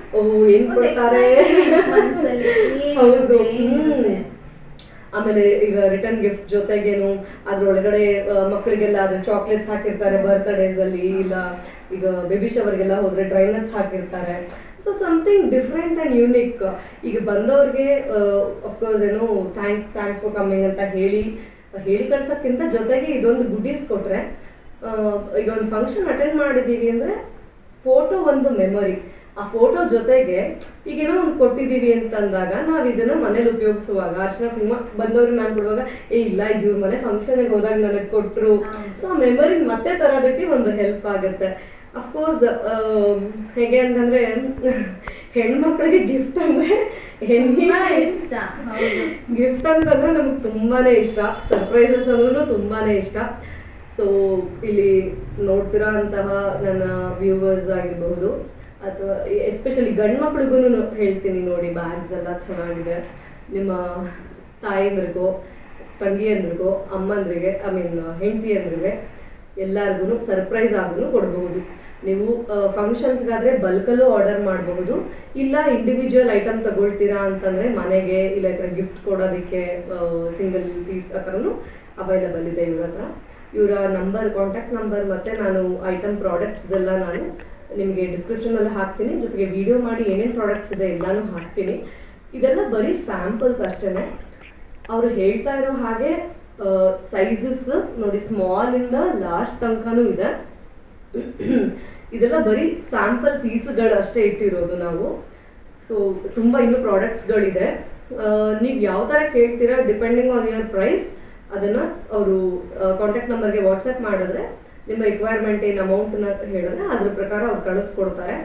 ಏನ್ ಕೊಡ್ತಾರೆ. ಹೌದು. ಆಮೇಲೆ ಈಗ ರಿಟರ್ನ್ ಗಿಫ್ಟ್ ಜೊತೆಗೇನು ಅದ್ರೊಳಗಡೆ ಮಕ್ಕಳಿಗೆಲ್ಲ ಅದ್ರ ಚಾಕ್ಲೇಟ್ಸ್ ಹಾಕಿರ್ತಾರೆ ಬರ್ತ್ಡೇಸ್ ಅಲ್ಲಿ, ಇಲ್ಲ ಈಗ ಬೇಬಿ ಶವರ್ಗೆಲ್ಲ ಹೋದ್ರೆ ಡ್ರೈ ನಟ್ಸ್ ಹಾಕಿರ್ತಾರೆ. So something different and unique. ಈಗ ಬಂದವ್ರಿಗೆ ಅಫ್ಕೋರ್ಸ್ ಥ್ಯಾಂಕ್ಸ್ ಫಾರ್ ಕಮ್ಮಿಂಗ್ ಅಂತ ಹೇಳಿ ಕಳ್ಸೋಕ್ಕಿಂತ ಜೊತೆಗೆ ಇದೊಂದು ಗುಡೀಸ್ ಕೊಟ್ರೆ, ಈಗ ಒಂದು ಫಂಕ್ಷನ್ ಅಟೆಂಡ್ ಮಾಡಿದೀವಿ ಅಂದ್ರೆ ಫೋಟೋ ಒಂದು ಮೆಮೊರಿ. ಆ ಫೋಟೋ ಜೊತೆಗೆ ಈಗೇನೋ ಒಂದು ಕೊಟ್ಟಿದೀವಿ ಅಂತಂದಾಗ ನಾವ್ ಇದನ್ನ ಮನೇಲಿ ಉಪಯೋಗಿಸುವಾಗ ಅರ್ಶಿನ ಕುಂಕುಮ ಬಂದವ್ರಿಗೆ ನಾನು ಕೊಡುವಾಗ ಇಲ್ಲ ಇದು ಇವ್ರ ಮನೆ ಫಂಕ್ಷನ್ ಹೋದಾಗ ನನಗೆ ಕೊಟ್ರು. ಸೊ ಆ ಮೆಮರಿ ಮತ್ತೆ ತರೋದಕ್ಕೆ ಒಂದು ಹೆಲ್ಪ್ ಆಗುತ್ತೆ. ಅಫ್ಕೋರ್ಸ್ ಹೇಗೆ ಅಂತಂದ್ರೆ ಹೆಣ್ಮಕ್ಳಿಗೆ ಗಿಫ್ಟ್ ಅಂದ್ರೆ ಗಿಫ್ಟ್ ಅಂತಂದ್ರೆ ನಮ್ಗೆ ತುಂಬಾನೇ ಇಷ್ಟ, ಸರ್ಪ್ರೈಸಸ್ ಅಂದ್ರೂ ತುಂಬಾನೇ ಇಷ್ಟ. ಸೊ ಇಲ್ಲಿ ನೋಡ್ತಿರೋ ಅಂತಹ ನನ್ನ ವ್ಯೂವರ್ಸ್ ಆಗಿರಬಹುದು ಅಥವಾ ಎಸ್ಪೆಷಲಿ ಗಂಡು ಮಕ್ಳಿಗೂ ಹೇಳ್ತೀನಿ ನೋಡಿ, ಬ್ಯಾಗ್ಸ್ ಎಲ್ಲ ಚೆನ್ನಾಗಿದೆ. ನಿಮ್ಮ ತಾಯಂದ್ರಿಗೋ ತಂಗಿಯಂದ್ರಿಗೋ ಅಮ್ಮಂದ್ರಿಗೆ ಹೆಂಡತಿಯಂದ್ರಿಗೆ ಎಲ್ಲರಿಗೂ ಸರ್ಪ್ರೈಸ್ ಆದ್ರೂ ಕೊಡಬಹುದು. ನೀವು ಫಂಕ್ಷನ್ಸ್ಗಾದ್ರೆ ಬಲ್ಕಲ್ಲೂ ಆರ್ಡರ್ ಮಾಡಬಹುದು, ಇಲ್ಲ ಇಂಡಿವಿಜುವಲ್ ಐಟಮ್ ತಗೊಳ್ತೀರಾ ಅಂತಂದ್ರೆ ಮನೆಗೆ ಇಲ್ಲ ಗಿಫ್ಟ್ ಕೊಡೋದಕ್ಕೆ ಸಿಂಗಲ್ ಪೀಸ್ ಆ ಥರನೂ ಅವೈಲಬಲ್ ಇದೆ ಇವ್ರ ಹತ್ರ. ಇವರ ನಂಬರ್, ಕಾಂಟ್ಯಾಕ್ಟ್ ನಂಬರ್ ಮತ್ತೆ ನಾನು ಐಟಮ್ ಪ್ರಾಡಕ್ಟ್ಸ್ದೆಲ್ಲ ನಾನು ನಿಮಗೆ ಡಿಸ್ಕ್ರಿಪ್ಷನಲ್ಲಿ ಹಾಕ್ತೀನಿ, ಜೊತೆಗೆ ವಿಡಿಯೋ ಮಾಡಿ ಏನೇನು ಪ್ರಾಡಕ್ಟ್ಸ್ ಇದೆ ಎಲ್ಲಾನು ಹಾಕ್ತೀನಿ. ಇದೆಲ್ಲ ಬರೀ ಸ್ಯಾಂಪಲ್ಸ್ ಅಷ್ಟೇನೆ. ಅವರು ಹೇಳ್ತಾ ಇರೋ ಹಾಗೆ ಸೈಜಸ್ ನೋಡಿ, ಸ್ಮಾಲ್ ಇಂದ ಲಾರ್ಜ್ ತನಕನೂ ಇದೆ. ಇದೆಲ್ಲ ಬರೀ ಸ್ಯಾಂಪಲ್ ಪೀಸ್ಗಳು ಅಷ್ಟೇ ಇಟ್ಟಿರೋದು ನಾವು. ಸೊ ತುಂಬಾ ಇನ್ನೂ ಪ್ರಾಡಕ್ಟ್ಸ್ಗಳಿದೆ. ನೀವು ಯಾವ ಥರ ಕೇಳ್ತೀರಾ ಡಿಪೆಂಡಿಂಗ್ ಆನ್ ಯುವರ್ ಪ್ರೈಸ್, ಅದನ್ನ ಅವರು ಕಾಂಟ್ಯಾಕ್ಟ್ ನಂಬರ್ಗೆ ವಾಟ್ಸಪ್ ಮಾಡಿದ್ರೆ ನಿಮ್ಮ ರಿಕ್ವೈರ್ಮೆಂಟ್ ಏನು ಅಮೌಂಟ್ನ ಹೇಳಿದ್ರೆ ಅದ್ರ ಪ್ರಕಾರ ಅವ್ರು ಕಳಿಸ್ಕೊಡ್ತಾರೆ.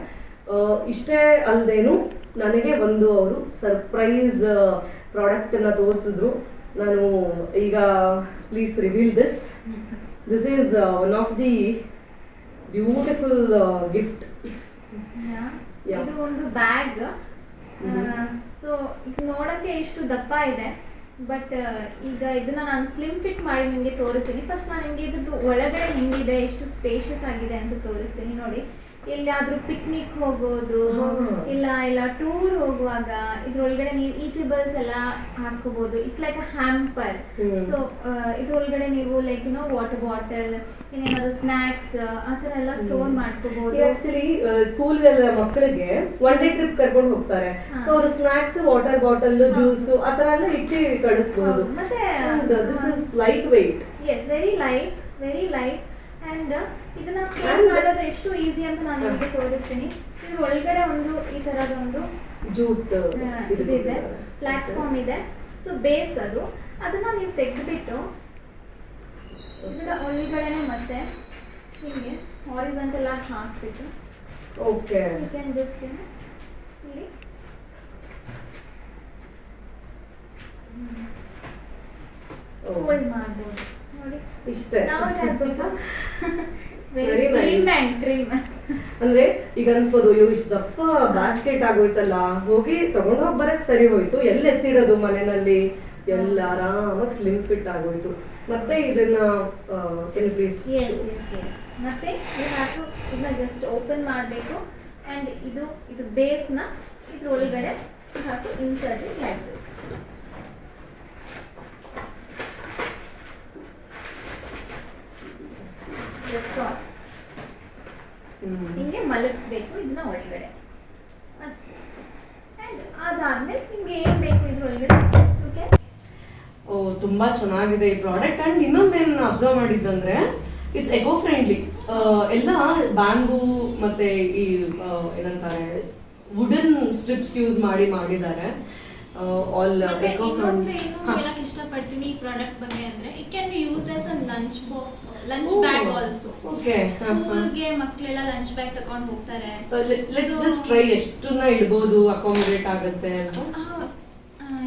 ಇಷ್ಟೇ ಅಲ್ಲದೇನು ನನಗೆ ಒಂದು ಅವರು ಸರ್ಪ್ರೈಸ್ ಪ್ರಾಡಕ್ಟನ್ನು ತೋರಿಸಿದ್ರು. ನಾನು ಈಗ please reveal this is one of the beautiful gift. ಇದು ಒಂದು ಬ್ಯಾಗ್. ಸೊ ಇದು ನೋಡಕ್ಕೆ ಎಷ್ಟು ದಪ್ಪ ಇದೆ, ಬಟ್ ಈಗ ಇದನ್ನ ನಾನು ಸ್ಲಿಮ್ ಫಿಟ್ ಮಾಡಿ ನಿಮಗೆ ತೋರಿಸ್ತೀನಿ. ಫಸ್ಟ್ ನಾನು ನಿಮಗೆ ಇದ್ರದ್ದು ಒಳಗಡೆ ಹೆಂಗಿದೆ, ಎಷ್ಟು ಸ್ಪೇಷಿಯಸ್ ಆಗಿದೆ ಅಂತ ತೋರಿಸ್ತೀನಿ. ನೋಡಿ, ಎಲ್ಲಿಯಾದ್ರೂ ಪಿಕ್ನಿಕ್ ಹೋಗೋದು ಇಲ್ಲ ಟೂರ್ ಹೋಗುವಾಗ ಇದ್ರೊಳಗಡೆ ನೀವು ಈಟೇಬಲ್ಸ್ ಎಲ್ಲ ಹಾಕೋಬಹುದು. It's like a hamper. So ಇದ್ರೊಳಗಡೆ ನೀವು ಲೈಕ್ ವಾಟರ್ ಬಾಟಲ್, ಇನ್ನೇನಾದ್ರು ಸ್ನಾಕ್ಸ್ ಆ ತರ ಎಲ್ಲ ಸ್ಟೋರ್ ಮಾಡ್ಕೋಬಹುದು. ಆಕ್ಚುಲಿ ಸ್ಕೂಲ್ ಮಕ್ಕಳಿಗೆ ಒನ್ ಡೇ ಟ್ರಿಪ್ ಕರ್ಕೊಂಡು ಹೋಗ್ತಾರೆ. ಸೊ ಅವ್ರ ಸ್ನಾಕ್ಸ್, ವಾಟರ್ ಬಾಟಲ್, ಜ್ಯೂಸ್ ಆ ತರ ಎಲ್ಲ ಇಟ್ಟು ಕಳಿಸಬಹುದು. ಮತ್ತೆ this is light weight. Yes, very light. And ಇದನ್ನ ಸ್ಟೋರ್ ಮಾಡೋದು ಎಷ್ಟು ಈಸಿ ಅಂತ ನಾನು ನಿಮಗೆ ತೋರಿಸ್ತೀನಿ. ಇದ್ರ ಒಳಗಡೆ ಒಂದು ಈ ತರದೊಂದು ಜೂಟ್ ಇದೆ, ಪ್ಲಾಟ್ಫಾರ್ಮ್ ಇದೆ. ಸೊ ಬೇಸ್ ಅದನ್ನ ನೀವು ತೆಗೆದ್ಬಿಟ್ಟು ಇದರ ಒಳಗಡೆನೆ ಮತ್ತೆ ಹೀಗೆ ಹಾರಿಜಾಂಟಲ್ ಆಗಿ ಹಾಕ್ಬಿಟ್ಟು ಓಕೆ ಯು ಕ್ಯಾನ್ ಜಸ್ಟ್ ಇಲ್ಲಿ ಫೋಲ್ಡ್ ಮಾಡ್ಬೋದು. ನೋಡಿ ಇಷ್ಟೇ. ಅಂದ್ರೆ ಈಗ ಅನ್ಸ್ಬೋದು, ಅಯ್ಯೋ ಇಷ್ಟು ದಪ್ಪ ಬಾಸ್ಕೆಟ್ ಆಗೋಯ್ತಲ್ಲ, ಹೋಗಿ ತಗೊಂಡ್ ಹೋಗಿ ಬರಕ್ ಸರಿ ಹೋಯ್ತು, ಎಲ್ಲಿ ಎತ್ತಿಡೋದು ಮನೆಯಲ್ಲಿ, ಎಲ್ಲ ಆರಾಮಾಗಿ ಸ್ಲಿಮ್ ಫಿಟ್ ಆಗೋಯ್ತು. ಮತ್ತೆ ಇದನ್ನ ಪ್ಲೀಸ್ ಮತ್ತೆ ಇದನ್ನ ಜಸ್ಟ್ ಓಪನ್ ಮಾಡಬೇಕು. ಅಂಡ್ ಇದು ಬೇಸ್ನ ಇದ್ರ ಒಳಗಡೆ ಹಾಕಿ ಇನ್ಸರ್ಟ್ ಲೈಕ್ ದಿಸ್. ಹಿಂಗೆ ಮಲಗಿಸ್ಬೇಕು ಇದನ್ನ ಒಳಗಡೆ ಅಷ್ಟೇ. ಅಂಡ್ ಅದಾದ್ಮೇಲೆ ನಿಮ್ಗೆ ಏನ್ ಬೇಕು ಇದ್ರ ಒಳಗಡೆ. ಓಕೆ, ಓ ತುಂಬಾ ಚೆನ್ನಾಗಿದೆ ಈ ಪ್ರಾಡಕ್ಟ್. ಅಂಡ್ ಇನ್ನೊಂದೇನು ಅಬ್ಸರ್ವ್ ಮಾಡಿದ್ದಂದ್ರೆ ಇಟ್ಸ್ ಎಕೋ ಫ್ರೆಂಡ್ಲಿ. ಎಲ್ಲ ಬ್ಯಾಂಬೂ ಮತ್ತೆ ಈ ಏನಂತಾರೆ ವುಡನ್ ಸ್ಟ್ರಿಪ್ಸ್ ಯೂಸ್ ಮಾಡಿದ್ದಾರೆ. All eco friendly. ಹೇಳಕ್ ಇಷ್ಟಪಡ್ತೀನಿ ಈ ಪ್ರಾಡಕ್ಟ್ ಬಗ್ಗೆ ಅಂದ್ರೆ it can be used as a lunch box, lunch bag also. Okay, ಸ್ಕೂಲ್ಗೆ ಮಕ್ಕಳೆಲ್ಲ ಲಂಚ್ ಬ್ಯಾಗ್ ತಗೊಂಡು ಹೋಗ್ತಾರೆ. ಲೆಟ್ಸ್ ಜಸ್ಟ್ ಟ್ರೈ ಎಷ್ಟನ್ನ ಇಡಬಹುದು, ಅಕಾಮಿಡೇಟ್ ಆಗುತ್ತೆ ಅಂತ.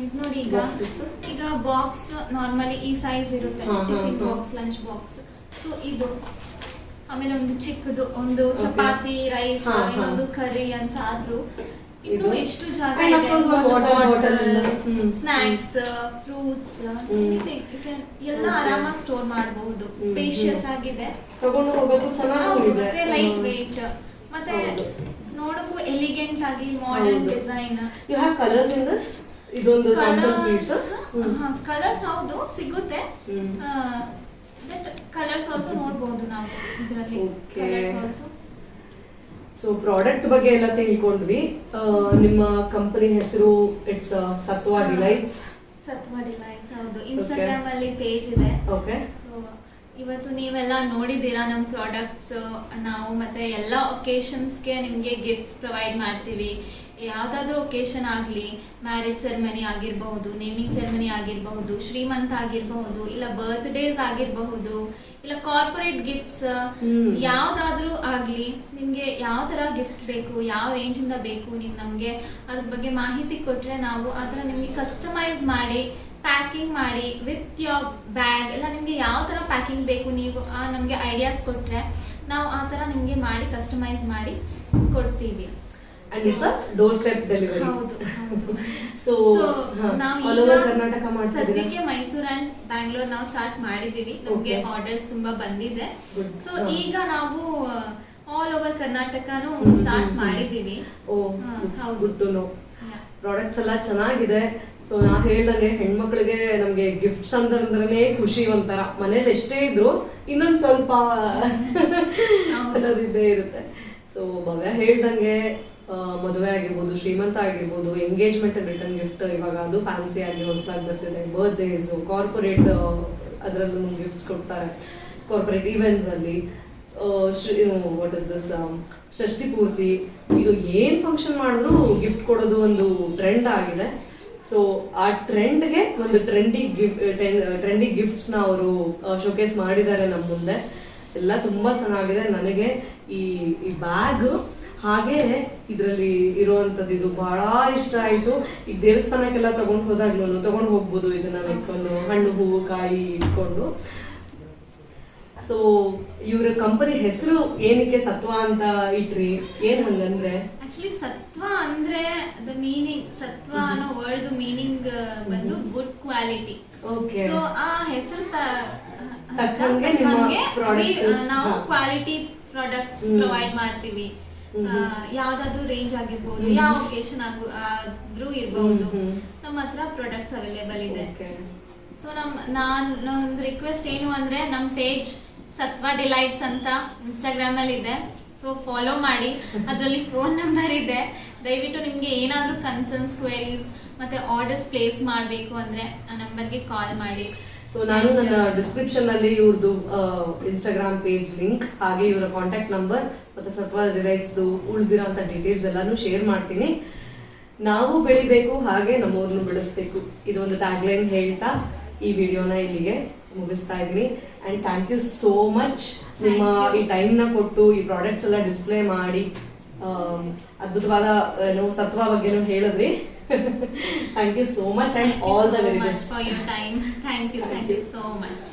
ಇದು ನೋಡಿ, ಈಗ ಬಾಕ್ಸ್ ನಾರ್ಮಲಿ ಈ ಸೈಜ್ ಇರುತ್ತೆ, tiffin box, lunch box. So ಇದು ಆಮೇಲೆ ಒಂದು ಚಿಕ್ಕದು ಒಂದು ಚಪಾತಿ, ರೈಸ್, ಇನ್ನೊಂದು ಕರಿ ಅಂತ ಆದ್ರೂ ಇನ್ನು ಎಷ್ಟು ಜಾಗ ಇದೆ. ಸ್ನಾಕ್ಸ್, ಫ್ರೂಟ್ಸ್, ಎಲ್ಲ ಆರಾಮಾಗಿ ಸ್ಟೋರ್ ಮಾಡಬಹುದು. ಸ್ಪೇಷಿಯಸ್ ಆಗಿದೆ, ತಗೊಂಡು ಹೋಗೋದು ಚೆನ್ನಾಗಿದೆ, ಮತ್ತೆ ಲೈಟ್ ವೇಟ್, ಮತ್ತೆ ನೋಡಕ್ಕೂ ಎಲಿಗೆಂಟ್ ಆಗಿ modern design. You have colours in this? ಇದೊಂದು ಸ್ಯಾಂಪಲ್ ಪೀಸ್. ಕಲರ್ಸ್ ಹೌದು ಸಿಗುತ್ತೆ, ಬಟ್ ಕಲರ್ಸ್ ಆಲ್ಸೋ ನೋಡಬಹುದು ನಾವು ಇದರಲ್ಲಿ. Colours also. ಸೊ ಪ್ರಾಡಕ್ಟ್ ಬಗ್ಗೆ ಎಲ್ಲ ತಿಳ್ಕೊಂಡ್ವಿ. ನಿಮ್ಮ ಕಂಪನಿ ಹೆಸರು ಇಟ್ಸ್ ಸತ್ವಾ ಡಿಲೈಟ್ಸ್. ಹೌದು, ಇನ್ಸ್ಟಾಗ್ರಾಮ್ ಅಲ್ಲಿ ಪೇಜ್ ಇದೆ. ಓಕೆ. ಸೊ ಇವತ್ತು ನೀವೆಲ್ಲ ನೋಡಿದ್ದೀರಾ ನಮ್ಮ ಪ್ರಾಡಕ್ಟ್ಸ್. ನಾವು ಮತ್ತೆ ಎಲ್ಲ ಒಕೇಶನ್ಸ್ಗೆ ನಿಮಗೆ ಗಿಫ್ಟ್ಸ್ ಪ್ರೊವೈಡ್ ಮಾಡ್ತೀವಿ. ಯಾವುದಾದ್ರೂ ಒಕೇಶನ್ ಆಗಲಿ, ಮ್ಯಾರೇಜ್ ಸೆರೆಮನಿ ಆಗಿರಬಹುದು, ನೇಮಿಂಗ್ ಸೆರೆಮನಿ ಆಗಿರಬಹುದು, ಶ್ರೀಮಂತ ಆಗಿರಬಹುದು, ಇಲ್ಲ ಬರ್ತ್ಡೇಸ್ ಆಗಿರಬಹುದು, ಇಲ್ಲ ಕಾರ್ಪೊರೇಟ್ ಗಿಫ್ಟ್ಸ್, ಯಾವುದಾದ್ರೂ ಆಗಲಿ, ನಿಮಗೆ ಯಾವ ಥರ ಗಿಫ್ಟ್ ಬೇಕು, ಯಾವ ರೇಂಜಿಂದ ಬೇಕು, ನೀವು ನಮಗೆ ಅದ್ರ ಬಗ್ಗೆ ಮಾಹಿತಿ ಕೊಟ್ಟರೆ ನಾವು ಆ ಥರ ನಿಮಗೆ ಕಸ್ಟಮೈಸ್ ಮಾಡಿ ಪ್ಯಾಕಿಂಗ್ ಮಾಡಿ ವಿತ್ ಯೋರ್ ಬ್ಯಾಗ್ ಎಲ್ಲ ನಿಮಗೆ ಯಾವ ಥರ ಪ್ಯಾಕಿಂಗ್ ಬೇಕು ನೀವು ನಮಗೆ ಐಡಿಯಾಸ್ ಕೊಟ್ಟರೆ ನಾವು ಆ ಥರ ನಿಮಗೆ ಮಾಡಿ ಕಸ್ಟಮೈಸ್ ಮಾಡಿ ಕೊಡ್ತೀವಿ. And it's a doorstep delivery. ಹೌದು ಹೌದು. So ನಾವು all over ಕರ್ನಾಟಕ ಮಾಡ್ತಾ ಇದ್ದೀರಾ? ಸದ್ಯಕ್ಕೆ ಮೈಸೂರು ಅಂಡ್ ಬ್ಯಾಂಗ್ಳೂರ್ ನಾವು ಸ್ಟಾರ್ಟ್ ಮಾಡಿದೀವಿ. ನಮಗೆ ಆರ್ಡರ್ಸ್ ತುಂಬಾ ಬಂದಿದೆ. ಸೊ ಈಗ ನಾವು ಆಲ್ ಓವರ್ ಕರ್ನಾಟಕನೂ ಸ್ಟಾರ್ಟ್ ಮಾಡಿದೀವಿ. Good to know. ಪ್ರಾಡಕ್ಟ್ಸ್ ಎಲ್ಲ ಚೆನ್ನಾಗಿದೆ. ಸೊ ನಾ ಹೇಳ್ದಂಗೆ ಹೆಣ್ಮಕ್ಳಿಗೆ ನಮ್ಗೆ ಗಿಫ್ಟ್ಸ್ ಅಂತಂದ್ರೆ ಖುಷಿ, ಒಂಥರ ಮನೇಲಿ ಎಷ್ಟೇ ಇದ್ರು ಇನ್ನೊಂದ್ ಸ್ವಲ್ಪ ಅನ್ನೋದಿದ್ದೇ ಇರುತ್ತೆ. ಸೊ ಭವ್ಯ ಹೇಳ್ದಂಗೆ ಮದುವೆ ಆಗಿರ್ಬೋದು, ಶ್ರೀಮಂತ ಆಗಿರ್ಬೋದು, ಎಂಗೇಜ್ಮೆಂಟ್ ರಿಟರ್ನ್ ಗಿಫ್ಟ್, ಇವಾಗ ಅದು ಫ್ಯಾನ್ಸಿ ಆಗಿ ಹೊಸದಾಗಿ ಬರ್ತಿದೆ. ಬರ್ತ್ಡೇಸ್, ಕಾರ್ಪೊರೇಟ್ ಅದರಲ್ಲೂ ಗಿಫ್ಟ್ಸ್ ಕೊಡ್ತಾರೆ. ಕಾರ್ಪೊರೇಟ್ ಈವೆಂಟ್ಸ್ ಅಲ್ಲಿ ವಾಟ್ ಇಸ್ ದಿಸ್ ಷಷ್ಠಿ ಪೂರ್ತಿ, ಈಗ ಏನ್ ಫಂಕ್ಷನ್ ಮಾಡಿದ್ರು ಗಿಫ್ಟ್ ಕೊಡೋದು ಒಂದು ಟ್ರೆಂಡ್ ಆಗಿದೆ. ಸೊ ಆ ಟ್ರೆಂಡ್ಗೆ ಒಂದು ಟ್ರೆಂಡಿ ಗಿಫ್ಟ್ಸ್ನ ಅವರು ಶೋಕೇಸ್ ಮಾಡಿದ್ದಾರೆ ನಮ್ಮ ಮುಂದೆ. ಎಲ್ಲ ತುಂಬಾ ಚೆನ್ನಾಗಿದೆ. ನನಗೆ ಈ ಬ್ಯಾಗ್ ಹಾಗೆ ಇದರಲ್ಲಿ ಇರುವಂಥದ್ದು ಇದು ಬಹಳ ಇಷ್ಟ ಆಯಿತು. ಈಗ ದೇವಸ್ಥಾನಕ್ಕೆಲ್ಲ ತಗೊಂಡು ಹೋದಾಗ್ಲೂ ತಗೊಂಡು ಹೋಗ್ಬೋದು ಇದನ್ನ, ಲೈಕ್ ಒಂದು ಹಣ್ಣು ಹೂವು ಕಾಯಿ ಇಟ್ಕೊಂಡು. ಸೊ ಇವ್ರ ಕಂಪನಿ ಹೆಸರು ಏನಕ್ಕೆ ಸತ್ವ ಅಂತ ಇಟ್ರಿ? ಏನ್ ಹಂಗಂದ್ರೆ ಆಕ್ಚುಲಿ ಸತ್ವ ಅಂದ್ರೆ ದ ಮೀನಿಂಗ್, ಸತ್ವ ಅನ್ನೋ ವರ್ಡ್ ಮೀನಿಂಗ್ ಬಂದು ಗುಡ್ ಕ್ವಾಲಿಟಿ. ಸೊ ಆ ಹೆಸರು ತಕ್ಕಂಗೆ ನಿಮ್ಮ ಪ್ರಾಡಕ್ಟ್ ನಾವು ಕ್ವಾಲಿಟಿ ಪ್ರಾಡಕ್ಟ್ಸ್ ಪ್ರೊವೈಡ್ ಮಾಡ್ತೀವಿ. ಯಾವ್ದಾದ್ರು ರೇಂಜ್ ಆಗಿರ್ಬೋದು, ಯಾವ ಒಕೇಶನ್ ಆದ್ರೂ ಇರ್ಬಹುದು, ನಮ್ಮ ಹತ್ರ ಪ್ರಾಡಕ್ಟ್ಸ್ ಅವೈಲೇಬಲ್ ಇದೆ. ಸೊ ನಾನೊಂದು ರಿಕ್ವೆಸ್ಟ್ ಏನು ಅಂದ್ರೆ, ನಮ್ಮ ಪೇಜ್ ಸತ್ವ ಡಿಲೈಟ್ಸ್ ಅಂತ ಇನ್ಸ್ಟಾಗ್ರಾಮ್ ಅಲ್ಲಿ ಇದೆ. ಸೊ ಫಾಲೋ ಮಾಡಿ. ಅದರಲ್ಲಿ ಫೋನ್ ನಂಬರ್ ಇದೆ. ದಯವಿಟ್ಟು ನಿಮ್ಗೆ ಏನಾದ್ರೂ ಕನ್ಸರ್ನ್ಸ್, ಕ್ವೆರೀಸ್ ಮತ್ತೆ ಆರ್ಡರ್ಸ್ ಪ್ಲೇಸ್ ಮಾಡಬೇಕು ಅಂದ್ರೆ ಆ ನಂಬರ್ಗೆ ಕಾಲ್ ಮಾಡಿ. ಸೊ ನಾನು ನನ್ನ ಡಿಸ್ಕ್ರಿಪ್ಷನ್ ಅಲ್ಲಿ ಇವ್ರದ್ದು ಇನ್ಸ್ಟಾಗ್ರಾಮ್ ಪೇಜ್ ಲಿಂಕ್, ಹಾಗೆ ಇವರ ಕಾಂಟ್ಯಾಕ್ಟ್ ನಂಬರ್ ಮತ್ತೆ ಸತ್ವ ಡಿಲೈಟ್ಸ್ದು ಉಳಿದಿರೋಂಥ ಡೀಟೇಲ್ಸ್ ಎಲ್ಲಾನು ಶೇರ್ ಮಾಡ್ತೀನಿ. ನಾವು ಬೆಳಿಬೇಕು, ಹಾಗೆ ನಮ್ಮವ್ರನ್ನು ಬೆಳೆಸ್ಬೇಕು, ಇದು ಒಂದು ಟ್ಯಾಗ್ಲೈನ್ ಹೇಳ್ತಾ ಈ ವಿಡಿಯೋನ ಇಲ್ಲಿಗೆ ಮುಗಿಸ್ತಾ ಇದ್ದೀನಿ. And thank you so much. ನಿಮ್ಮ ಈ ಟೈಮ್ನ ಕೊಟ್ಟು ಈ ಪ್ರಾಡಕ್ಟ್ಸ್ ಎಲ್ಲ ಡಿಸ್ಪ್ಲೇ ಮಾಡಿ ಅದ್ಭುತವಾದ ಸತ್ವ ಬಗ್ಗೆನೂ ಹೇಳಿದ್ರಿ. Thank you so much and all the very best for your time. Thank you so much.